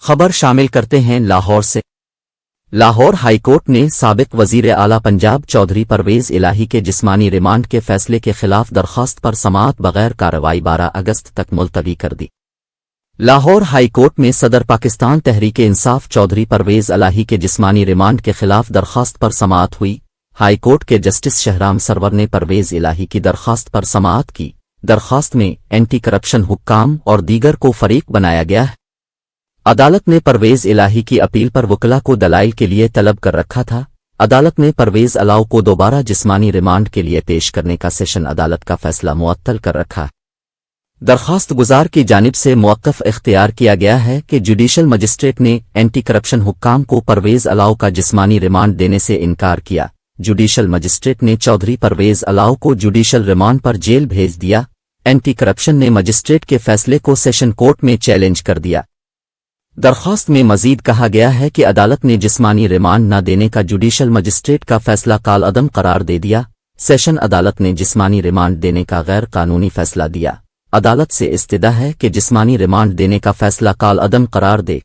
خبر شامل کرتے ہیں لاہور سے۔ لاہور ہائی کورٹ نے سابق وزیر اعلیٰ پنجاب چودھری پرویز الہی کے جسمانی ریمانڈ کے فیصلے کے خلاف درخواست پر سماعت بغیر کارروائی 12 اگست تک ملتوی کر دی۔ لاہور ہائی کورٹ میں صدر پاکستان تحریک انصاف چودھری پرویز الہی کے جسمانی ریمانڈ کے خلاف درخواست پر سماعت ہوئی۔ ہائی کورٹ کے جسٹس شہرام سرور نے پرویز الہی کی درخواست پر سماعت کی۔ درخواست میں اینٹی کرپشن حکام اور دیگر کو فریق بنایا گیا ہے۔ عدالت نے پرویز الہی کی اپیل پر وکلا کو دلائل کے لیے طلب کر رکھا تھا۔ عدالت نے پرویز الہی کو دوبارہ جسمانی ریمانڈ کے لیے پیش کرنے کا سیشن عدالت کا فیصلہ معطل کر رکھا ہے۔ درخواست گزار کی جانب سے موقف اختیار کیا گیا ہے کہ جوڈیشل مجسٹریٹ نے اینٹی کرپشن حکام کو پرویز الہی کا جسمانی ریمانڈ دینے سے انکار کیا۔ جوڈیشل مجسٹریٹ نے چودھری پرویز الہی کو جوڈیشل ریمانڈ پر جیل بھیج دیا۔ اینٹی کرپشن نے مجسٹریٹ کے فیصلے کو سیشن کورٹ میں چیلنج کر دیا۔ درخواست میں مزید کہا گیا ہے کہ عدالت نے جسمانی ریمانڈ نہ دینے کا جوڈیشل مجسٹریٹ کا فیصلہ کالعدم قرار دے دیا۔ سیشن عدالت نے جسمانی ریمانڈ دینے کا غیر قانونی فیصلہ دیا۔ عدالت سے استدعا ہے کہ جسمانی ریمانڈ دینے کا فیصلہ کالعدم قرار دے۔